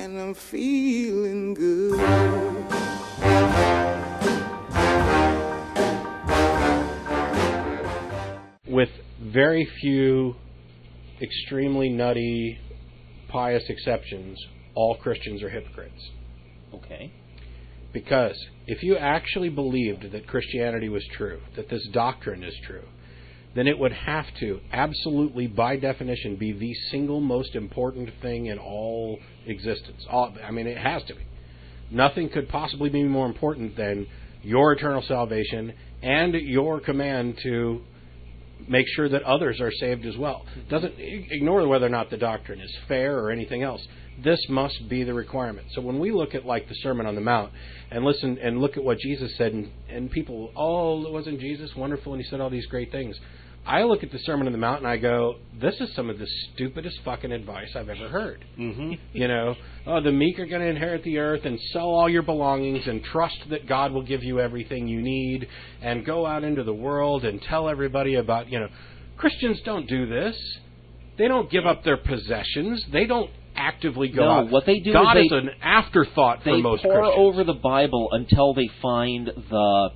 and I'm feeling good. With very few extremely nutty, pious exceptions, all Christians are hypocrites. Okay. Because if you actually believed that Christianity was true, that this doctrine is true, then it would have to, absolutely, by definition, be the single most important thing in all existence. It has to be. Nothing could possibly be more important than your eternal salvation and your command to make sure that others are saved as well. Doesn't ignore whether or not the doctrine is fair or anything else. This must be the requirement. So when we look at like the Sermon on the Mount and listen and look at what Jesus said, and people, wasn't Jesus wonderful and he said all these great things? I look at the Sermon on the Mount and I go, this is some of the stupidest fucking advice I've ever heard. Mm-hmm. The meek are going to inherit the earth and sell all your belongings and trust that God will give you everything you need and go out into the world and tell everybody about, Christians don't do this. They don't give up their possessions. They don't actively go out. What they do God is is an afterthought for most Christians. They pour over the Bible until they find the...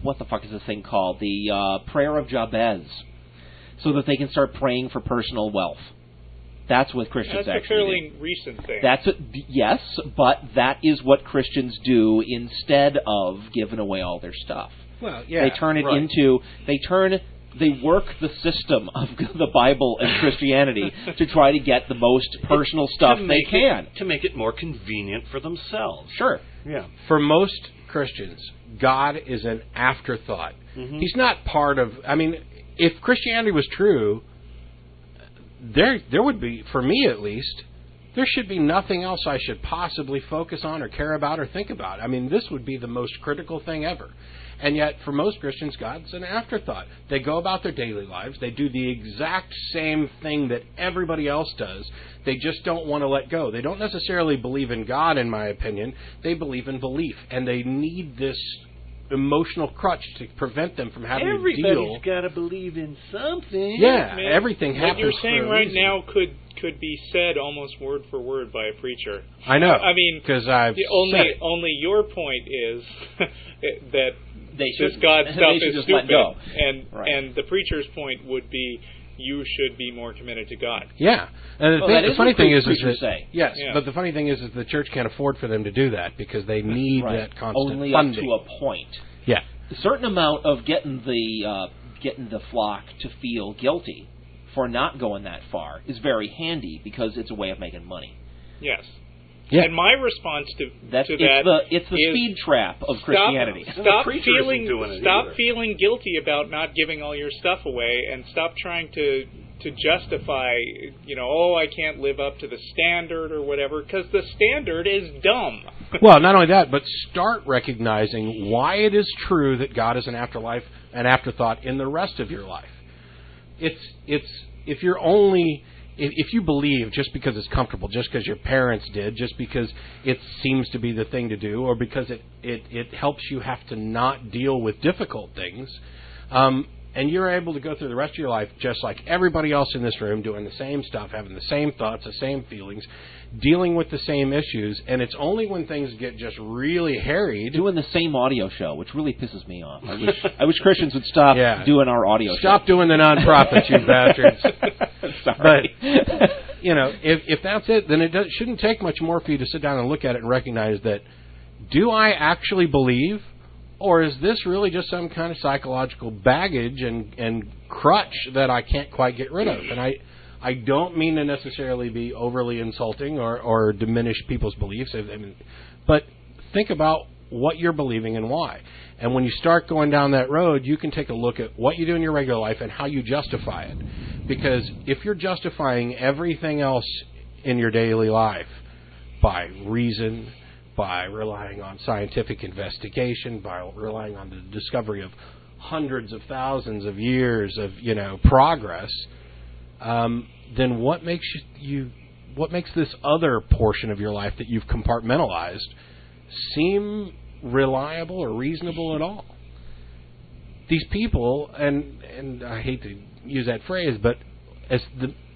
what the fuck is this thing called? The prayer of Jabez, so that they can start praying for personal wealth. That's what Christians actually do. That's a fairly recent thing. That's yes, but that is what Christians do instead of giving away all their stuff. Well, yeah, they turn it into they work the system of the Bible and Christianity to try to get the most personal stuff they can to make it more convenient for themselves. Sure. Yeah. For most Christians, God is an afterthought. Mm-hmm. He's not part of... if Christianity was true, there would be, for me at least, there should be nothing else I should possibly focus on or care about or think about. This would be the most critical thing ever. And yet, for most Christians, God's an afterthought. They go about their daily lives. They do the exact same thing that everybody else does. They just don't want to let go. They don't necessarily believe in God, in my opinion. They believe in belief. And they need this emotional crutch to prevent them from having to deal. Everybody's got to believe in something. Yeah, everything happens. What you're saying for a right reason. now could be said almost word for word by a preacher. I know. Because I've said it. Only your point is that this God stuff is stupid, and the preacher's point would be you should be more committed to God. Yeah, and the funny thing is that say. Yes, yeah. But the funny thing is the church can't afford for them to do that because they need that constant only funding. Up to a point. Yeah, a certain amount of getting the flock to feel guilty for not going that far is very handy because it's a way of making money. Yes. Yeah. And my response to that it's the speed trap of Christianity. Stop feeling guilty about not giving all your stuff away, and stop trying to justify, I can't live up to the standard or whatever, because the standard is dumb. Well, not only that, but start recognizing why it is true that God is an afterthought in the rest of your life. If you believe just because it's comfortable, just because your parents did, just because it seems to be the thing to do, or because it helps you have to not deal with difficult things, and you're able to go through the rest of your life just like everybody else in this room, doing the same stuff, having the same thoughts, the same feelings, dealing with the same issues, and it's only when things get just really harried... Doing the same audio show, which really pisses me off. I wish Christians would stop doing our audio show. Stop doing the nonprofits, you bastards. Sorry. But, if that's it, then it shouldn't take much more for you to sit down and look at it and recognize that, do I actually believe, or is this really just some kind of psychological baggage and crutch that I can't quite get rid of? And I don't mean to necessarily be overly insulting or diminish people's beliefs, but think about what you're believing and why. And when you start going down that road, you can take a look at what you do in your regular life and how you justify it. Because if you're justifying everything else in your daily life by reason, by relying on scientific investigation, by relying on the discovery of hundreds of thousands of years of progress, then what makes this other portion of your life that you've compartmentalized seem reliable or reasonable at all? These people, and I hate to use that phrase, but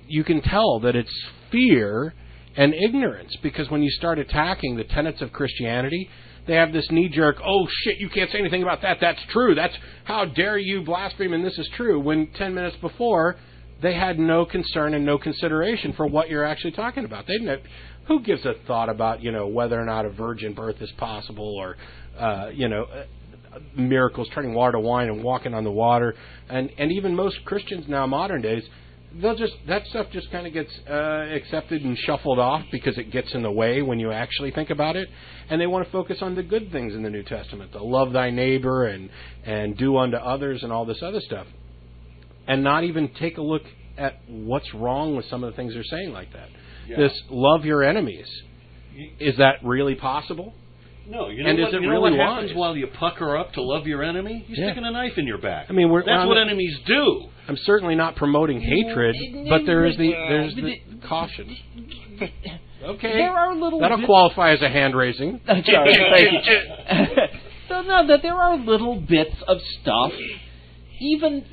you can tell that it's fear and ignorance, because when you start attacking the tenets of Christianity, they have this knee-jerk, oh, shit, you can't say anything about that, that's true, that's, how dare you blaspheme, and this is true, when 10 minutes before, they had no concern and no consideration for what you're actually talking about. They didn't. Who gives a thought about, whether or not a virgin birth is possible, or, miracles, turning water to wine and walking on the water, and even most Christians now, modern days, that stuff just kind of gets accepted and shuffled off because it gets in the way when you actually think about it, and they want to focus on the good things in the New Testament, to love thy neighbor and do unto others and all this other stuff, and not even take a look at what's wrong with some of the things they're saying like that. Yeah. This love your enemies, is that really possible? No, you know what happens while you pucker up to love your enemy? You're sticking a knife in your back. I mean, that's what enemies do. I'm certainly not promoting hatred, but there's the caution. Okay, there are little that'll qualify as a hand raising. Thank you. So no, that there are little bits of stuff. Even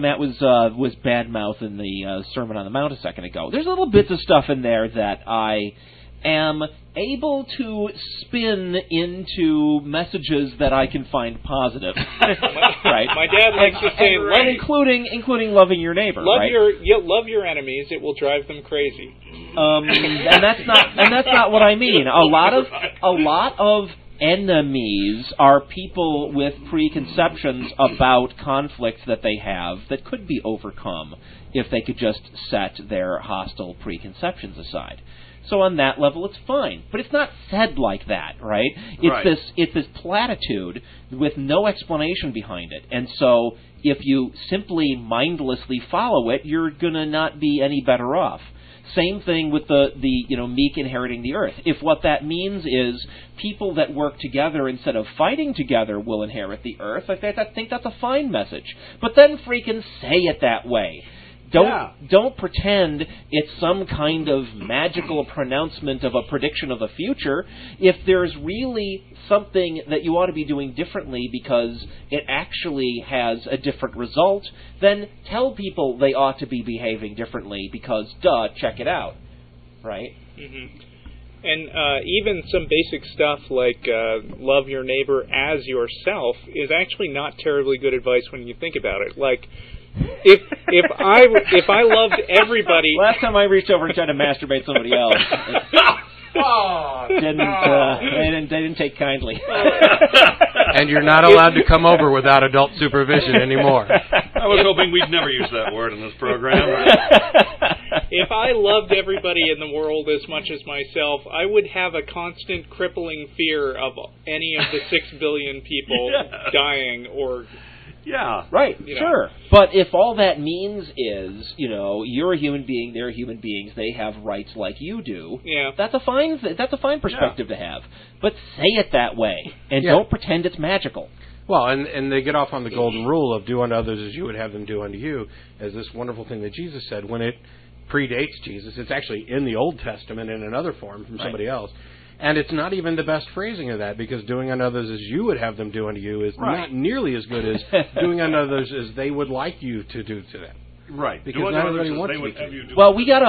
Matt was bad mouthing the Sermon on the Mount a second ago. There's little bits of stuff in there that I am able to spin into messages that I can find positive. Right. My dad likes to say, including loving your neighbor. Love your enemies. It will drive them crazy. And that's not what I mean. A lot of enemies are people with preconceptions about conflicts that they have that could be overcome if they could just set their hostile preconceptions aside. So on that level, it's fine, but it's not said like that, right? It's this platitude with no explanation behind it, and so if you simply mindlessly follow it, you're gonna not be any better off. Same thing with the meek inheriting the earth. If what that means is people that work together instead of fighting together will inherit the earth, I think that's a fine message. But then freaking say it that way. Don't pretend it's some kind of magical pronouncement of a prediction of the future. If there's really something that you ought to be doing differently because it actually has a different result, then tell people they ought to be behaving differently because, check it out. Right? Mm-hmm. And even some basic stuff like love your neighbor as yourself is actually not terribly good advice when you think about it. Like, if I loved everybody. Last time I reached over and tried to masturbate somebody else, they didn't take kindly. And you're not allowed to come over without adult supervision anymore. I was hoping we'd never use that word in this program. If I loved everybody in the world as much as myself, I would have a constant crippling fear of any of the 6 billion people dying or... Yeah. Right, sure. But if all that means is, you're a human being, they're human beings, they have rights like you do, that's a fine perspective to have. But say it that way, and don't pretend it's magical. Well, and they get off on the golden rule of do unto others as you would have them do unto you, as this wonderful thing that Jesus said. When it predates Jesus, it's actually in the Old Testament in another form from somebody else. And it's not even the best phrasing of that, because doing unto others as you would have them do unto you is not nearly as good as doing unto others as they would like you to do to them. Right. Because not everybody wants to do. Well, we got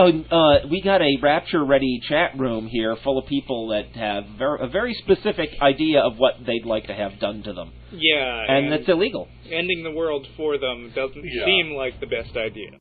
a rapture-ready chat room here full of people that have a very specific idea of what they'd like to have done to them. Yeah. And it's illegal. Ending the world for them doesn't seem like the best idea.